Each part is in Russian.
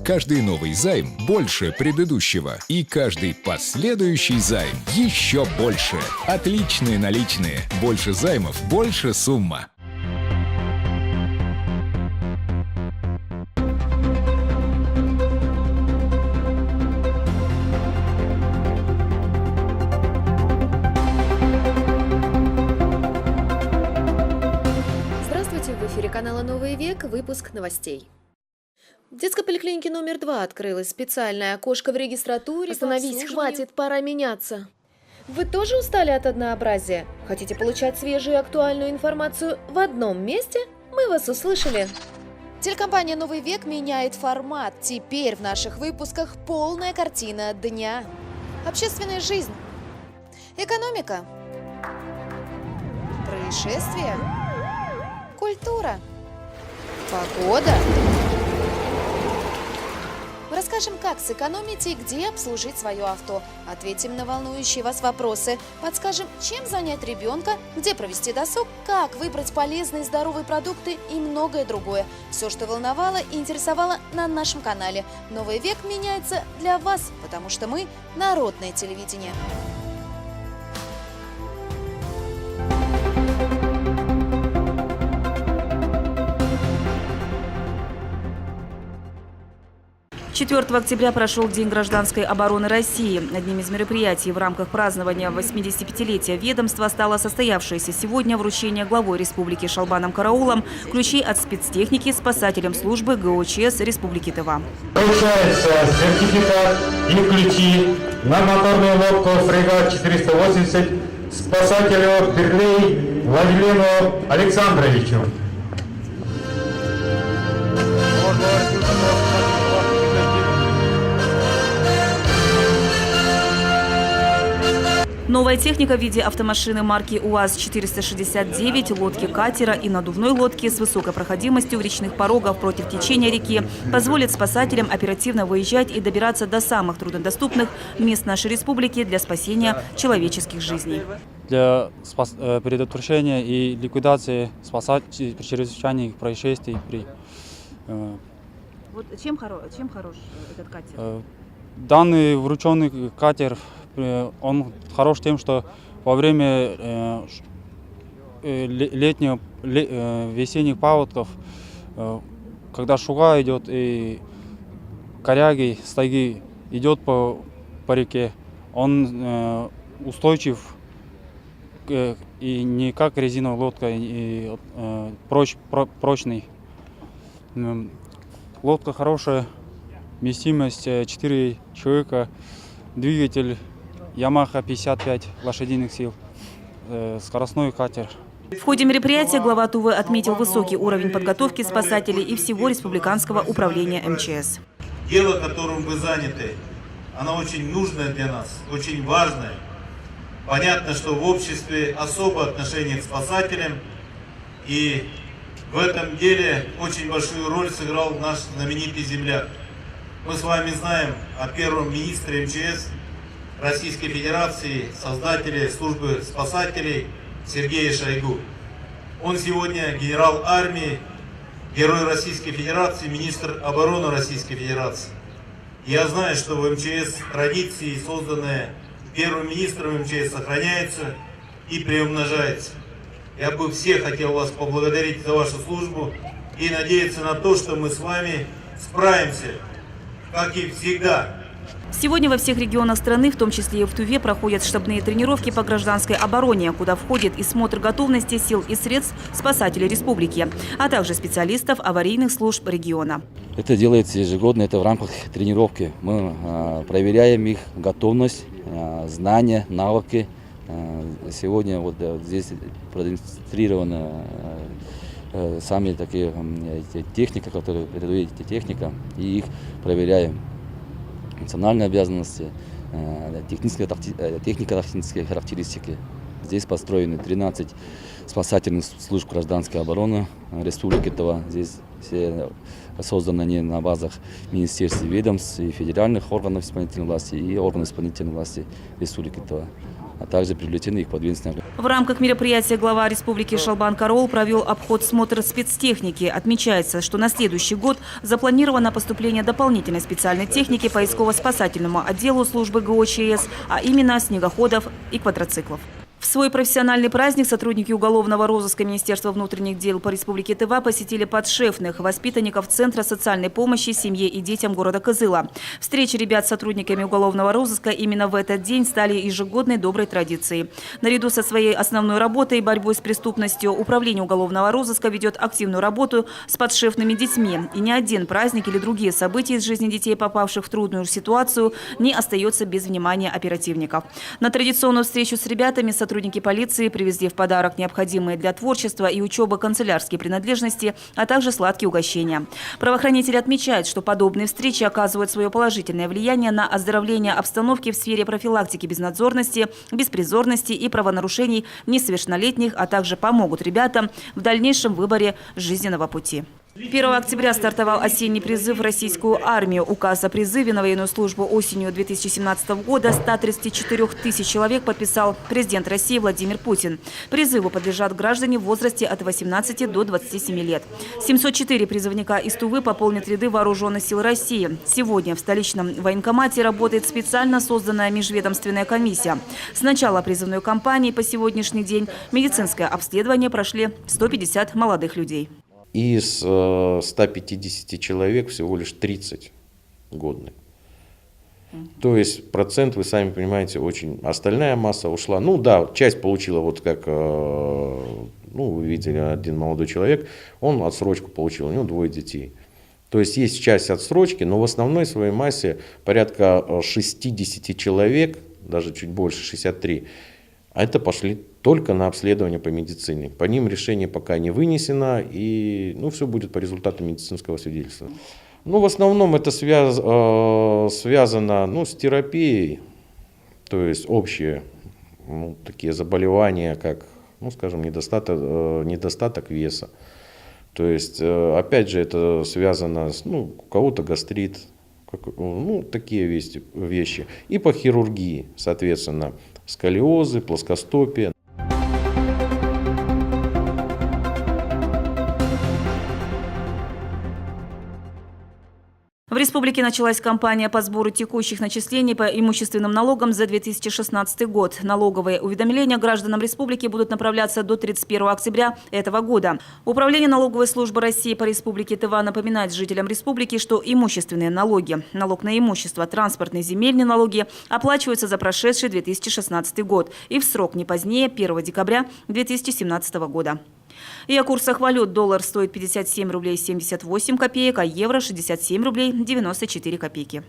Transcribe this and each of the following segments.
Каждый новый займ больше предыдущего. И каждый последующий займ еще больше. Отличные наличные. Больше займов, больше сумма. Здравствуйте, в эфире канала «Новый век», выпуск новостей. В детской поликлинике номер 2 открылось специальное окошко в регистратуре. Остановись, хватит, пора меняться. Вы тоже устали от однообразия? Хотите получать свежую и актуальную информацию в одном месте? Мы вас услышали. Телекомпания «Новый век» меняет формат. Теперь в наших выпусках полная картина дня. Общественная жизнь. Экономика. Происшествия. Культура. Погода. Расскажем, как сэкономить и где обслужить свое авто. Ответим на волнующие вас вопросы. Подскажем, чем занять ребенка, где провести досуг, как выбрать полезные и здоровые продукты и многое другое. Все, что волновало и интересовало на нашем канале. «Новый век» меняется для вас, потому что мы – народное телевидение. Четвертого октября прошел День гражданской обороны России. Одним из мероприятий в рамках празднования 85-летия ведомства стало состоявшееся сегодня вручение главой Республики Шалбаном Караулом ключей от спецтехники спасателям службы ГОЧС Республики Тыва. Вручается сертификат и ключи на моторную лодку «Фрегат 480» спасателю Берлей Владимиру Александровичу. Новая техника в виде автомашины марки УАЗ-469, лодки катера и надувной лодки с высокой проходимостью в речных порогах против течения реки позволит спасателям оперативно выезжать и добираться до самых труднодоступных мест нашей республики для спасения человеческих жизней. Для предотвращения и ликвидации чрезвычайных происшествий. Вот чем хорош этот катер? Данный врученный катер, он хорош тем, что во время весенних паводков, когда шуга идет и коряги, стаги идет по реке, он устойчив и не как резиновая лодка, и прочный. Лодка хорошая, вместимость 4 человека, двигатель Yamaha 55 лошадиных сил, скоростной катер. В ходе мероприятия глава Тувы отметил высокий уровень подготовки спасателей и всего республиканского управления МЧС. Дело, которым вы заняты, оно очень нужное для нас, очень важное. Понятно, что в обществе особое отношение к спасателям, и в этом деле очень большую роль сыграл наш знаменитый земляк. Мы с вами знаем о первом министре МЧС Российской Федерации, создателе службы спасателей Сергее Шойгу. Он сегодня генерал армии, герой Российской Федерации, министр обороны Российской Федерации. Я знаю, что в МЧС традиции, созданные первым министром МЧС, сохраняются и приумножаются. Я бы всех хотел вас поблагодарить за вашу службу и надеяться на то, что мы с вами справимся, как и всегда. Сегодня во всех регионах страны, в том числе и в Туве, проходят штабные тренировки по гражданской обороне, куда входит и смотр готовности сил и средств спасателей республики, а также специалистов аварийных служб региона. Это делается ежегодно, это в рамках тренировки. Мы проверяем их готовность, знания, навыки. Сегодня вот здесь продемонстрирована сами такие техника, которые передают эти техника, и их проверяем. Национальные обязанности, технико-тактические характеристики. Здесь построены 13 спасательных служб гражданской обороны Республики Тыва. Здесь все созданы они на базах министерств и ведомств, и федеральных органов исполнительной власти, и органов исполнительной власти Республики Тыва. а также привлечены их подведомственные. В рамках мероприятия глава республики Шалбан Караул провел обход-смотр спецтехники. Отмечается, что на следующий год запланировано поступление дополнительной специальной техники поисково-спасательному отделу службы ГОЧС, а именно снегоходов и квадроциклов. В свой профессиональный праздник сотрудники уголовного розыска Министерства внутренних дел по Республике Тыва посетили подшефных воспитанников Центра социальной помощи семье и детям города Кызыла. Встречи ребят с сотрудниками уголовного розыска именно в этот день стали ежегодной доброй традицией. Наряду со своей основной работой – борьбой с преступностью, Управление уголовного розыска ведет активную работу с подшефными детьми. И ни один праздник или другие события из жизни детей, попавших в трудную ситуацию, не остается без внимания оперативников. На традиционную встречу с ребятами сотрудники полиции привезли в подарок необходимые для творчества и учебы канцелярские принадлежности, а также сладкие угощения. Правоохранители отмечают, что подобные встречи оказывают свое положительное влияние на оздоровление обстановки в сфере профилактики безнадзорности, беспризорности и правонарушений несовершеннолетних, а также помогут ребятам в дальнейшем выборе жизненного пути. 1 октября стартовал осенний призыв в российскую армию. Указ о призыве на военную службу осенью 2017 года 134 тысяч человек подписал президент России Владимир Путин. Призыву подлежат граждане в возрасте от 18 до 27 лет. 704 призывника из Тувы пополнят ряды вооруженных сил России. Сегодня в столичном военкомате работает специально созданная межведомственная комиссия. С начала призывной кампании по сегодняшний день медицинское обследование прошли 150 молодых людей. Из 150 человек всего лишь 30 годны. То есть процент, вы сами понимаете, очень... Остальная масса ушла. Ну да, часть получила, вот как, вы видели, один молодой человек, он отсрочку получил, у него 2 детей. То есть есть часть отсрочки, но в основной своей массе порядка 60 человек, даже чуть больше, 63, а это пошли только на обследование по медицине. По ним решение пока не вынесено, и все будет по результату медицинского свидетельства. В основном это связано с терапией, то есть общие такие заболевания, как, скажем, недостаток веса. То есть, опять же, это связано с, у кого-то гастрит, такие вещи. И по хирургии, соответственно, сколиозы, плоскостопие. В республике началась кампания по сбору текущих начислений по имущественным налогам за 2016 год. Налоговые уведомления гражданам республики будут направляться до 31 октября этого года. Управление налоговой службы России по Республике Тыва напоминает жителям республики, что имущественные налоги, налог на имущество, транспортные, земельные налоги оплачиваются за прошедший 2016 год и в срок не позднее 1 декабря 2017 года. И о курсах валют. Доллар стоит 57 рублей 78 копеек, а евро 67 рублей 94 копейки.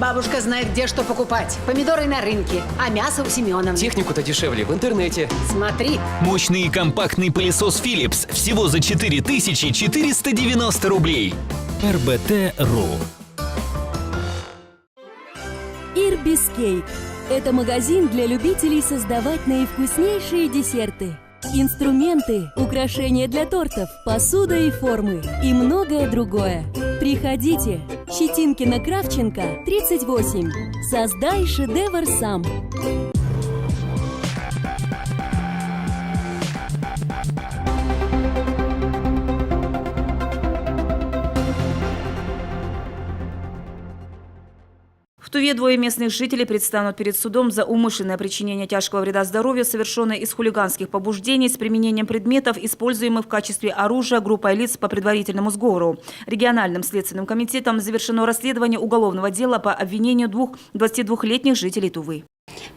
Бабушка знает, где что покупать. Помидоры на рынке, а мясо у Семеновны. Технику-то дешевле в интернете. Смотри. Мощный и компактный пылесос Philips всего за 4490 рублей. РБТ.ру. Ирбискейк. Это магазин для любителей создавать наивкуснейшие десерты. Инструменты, украшения для тортов, посуда и формы и многое другое. Приходите. Щетинкина-Кравченко, 38. Создай шедевр сам. В Туве 2 местных жителей предстанут перед судом за умышленное причинение тяжкого вреда здоровью, совершенное из хулиганских побуждений с применением предметов, используемых в качестве оружия группой лиц по предварительному сговору. Региональным следственным комитетом завершено расследование уголовного дела по обвинению 2 22-летних жителей Тувы.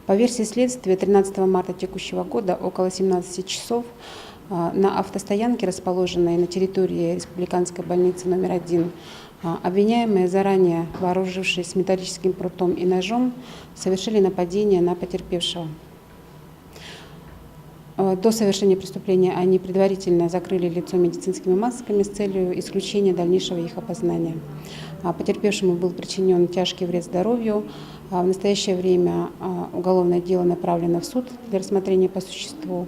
По версии следствия, 13 марта текущего года около 17 часов на автостоянке, расположенной на территории республиканской больницы номер 1, обвиняемые, заранее вооружившись металлическим прутом и ножом, совершили нападение на потерпевшего. До совершения преступления они предварительно закрыли лицо медицинскими масками с целью исключения дальнейшего их опознания. Потерпевшему был причинен тяжкий вред здоровью. В настоящее время уголовное дело направлено в суд для рассмотрения по существу.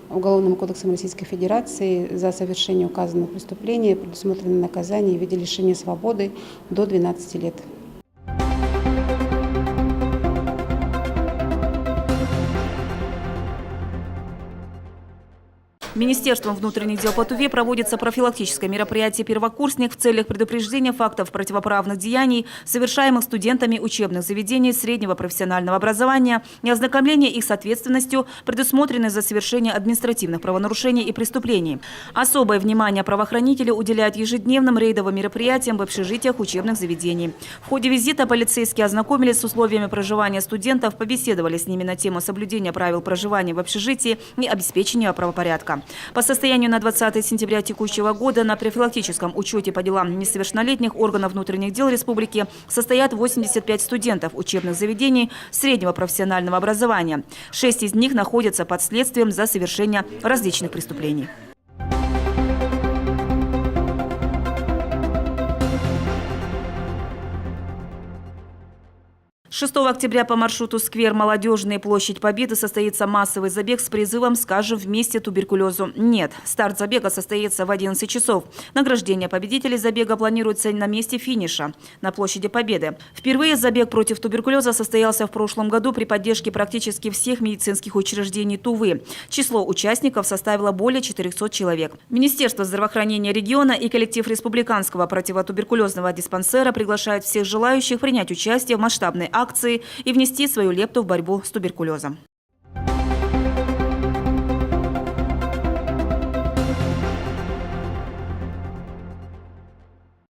Уголовным кодексом Российской Федерации за совершение указанного преступления предусмотрено наказание в виде лишения свободы до 12 лет. Министерством внутренних дел по Туве проводится профилактическое мероприятие «Первокурсник» в целях предупреждения фактов противоправных деяний, совершаемых студентами учебных заведений среднего профессионального образования и ознакомления их с ответственностью, предусмотренной за совершение административных правонарушений и преступлений. Особое внимание правоохранители уделяют ежедневным рейдовым мероприятиям в общежитиях учебных заведений. В ходе визита полицейские ознакомились с условиями проживания студентов, побеседовали с ними на тему соблюдения правил проживания в общежитии и обеспечения правопорядка. По состоянию на 20 сентября текущего года на профилактическом учете по делам несовершеннолетних органов внутренних дел республики состоят 85 студентов учебных заведений среднего профессионального образования. 6 из них находятся под следствием за совершение различных преступлений. 6 октября по маршруту «Сквер Молодежный, площадь Победы» состоится массовый забег с призывом «Скажем вместе туберкулезу нет». Старт забега состоится в 11 часов. Награждение победителей забега планируется на месте финиша, на площади Победы. Впервые забег против туберкулеза состоялся в прошлом году при поддержке практически всех медицинских учреждений Тувы. Число участников составило более 400 человек. Министерство здравоохранения региона и коллектив Республиканского противотуберкулезного диспансера приглашают всех желающих принять участие в масштабной акции и внести свою лепту в борьбу с туберкулезом.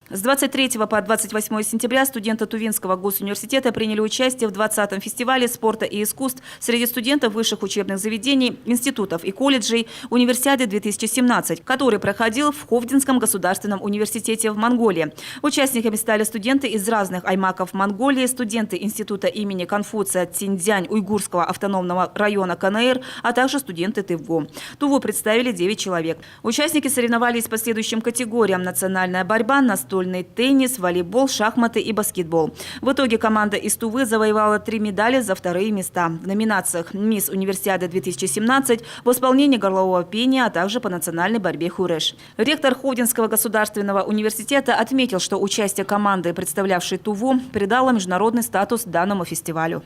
С 23 по 28 сентября студенты Тувинского госуниверситета приняли участие в 20-м фестивале спорта и искусств среди студентов высших учебных заведений, институтов и колледжей «Универсиады-2017», который проходил в Ховдинском государственном университете в Монголии. Участниками стали студенты из разных аймаков Монголии, студенты института имени Конфуция Цинцзянь Уйгурского автономного района КНР, а также студенты ТИВГУ. Туву представили 9 человек. Участники соревновались по следующим категориям: национальная борьба, настольный теннис, волейбол, шахматы и баскетбол. В итоге команда из Тувы завоевала 3 медали за вторые места в номинациях «Мисс Универсиады-2017», в исполнении горлового пения, а также по национальной борьбе «Хуреш». Ректор Ховдинского государственного университета отметил, что участие команды, представлявшей Туву, придало международный статус данному фестивалю.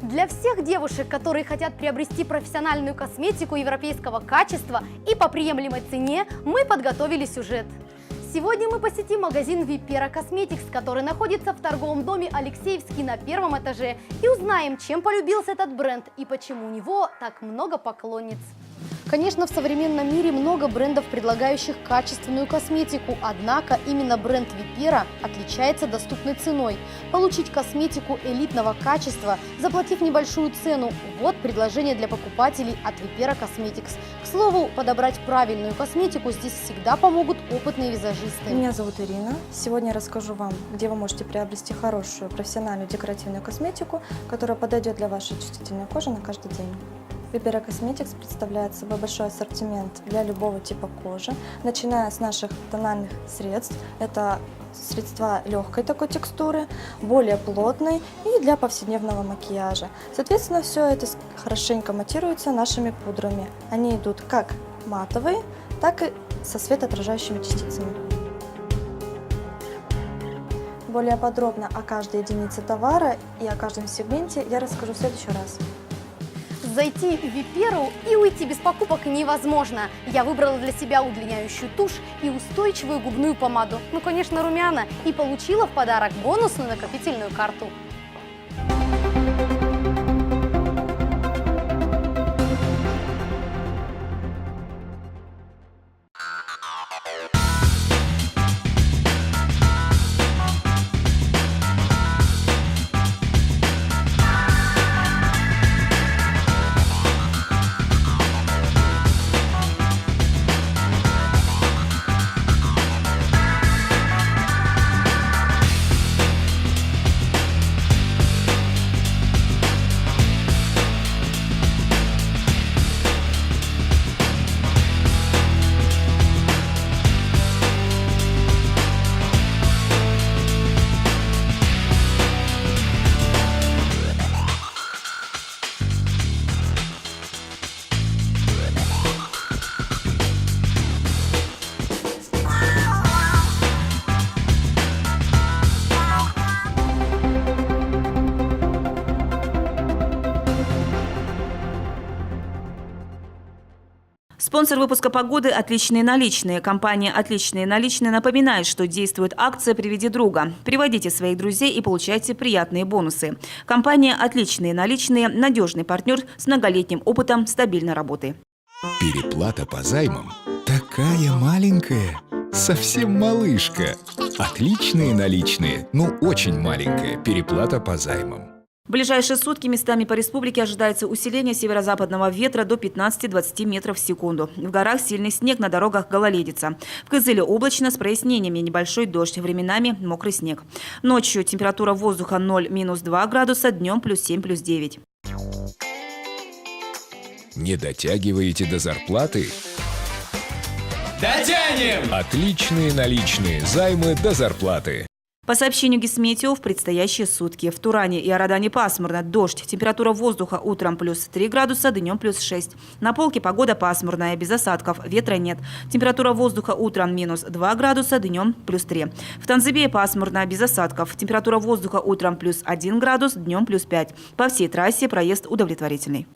Для всех девушек, которые хотят приобрести профессиональную косметику европейского качества и по приемлемой цене, мы подготовили сюжет. Сегодня мы посетим магазин Vipera Cosmetics, который находится в торговом доме Алексеевский на 1-м этаже, и узнаем, чем полюбился этот бренд и почему у него так много поклонниц. Конечно, в современном мире много брендов, предлагающих качественную косметику, однако именно бренд Vipera отличается доступной ценой. Получить косметику элитного качества, заплатив небольшую цену – вот предложение для покупателей от Vipera Cosmetics. К слову, подобрать правильную косметику здесь всегда помогут опытные визажисты. Меня зовут Ирина. Сегодня я расскажу вам, где вы можете приобрести хорошую профессиональную декоративную косметику, которая подойдет для вашей чувствительной кожи на каждый день. Vipera Cosmetics представляет собой большой ассортимент для любого типа кожи, начиная с наших тональных средств. Это средства легкой такой текстуры, более плотной и для повседневного макияжа. Соответственно, все это хорошенько матируется нашими пудрами. Они идут как матовые, так и со светоотражающими частицами. Более подробно о каждой единице товара и о каждом сегменте я расскажу в следующий раз. Зайти в Vipera и уйти без покупок невозможно. Я выбрала для себя удлиняющую тушь и устойчивую губную помаду. Ну, конечно, румяна. И получила в подарок бонусную накопительную карту. Спонсор выпуска погоды «Отличные наличные». Компания «Отличные наличные» напоминает, что действует акция «Приведи друга». Приводите своих друзей и получайте приятные бонусы. Компания «Отличные наличные» – надежный партнер с многолетним опытом стабильной работы. Переплата по займам такая маленькая, совсем малышка. Отличные наличные, но очень маленькая переплата по займам. В ближайшие сутки местами по республике ожидается усиление северо-западного ветра до 15-20 метров в секунду. В горах сильный снег, на дорогах гололедица. В Кызыле облачно с прояснениями, небольшой дождь, временами мокрый снег. Ночью температура воздуха 0-2 градуса, днем +7, +9. Не дотягиваете до зарплаты? Дотянем! Отличные наличные займы до зарплаты. По сообщению Гисметео, в предстоящие сутки в Туране и Арадане пасмурно, дождь. Температура воздуха утром +3 градуса, днем +6. На Полке погода пасмурная, без осадков, ветра нет. Температура воздуха утром -2 градуса, днем +3. В Танзыбее пасмурно, без осадков. Температура воздуха утром +1 градус, днем +5. По всей трассе проезд удовлетворительный.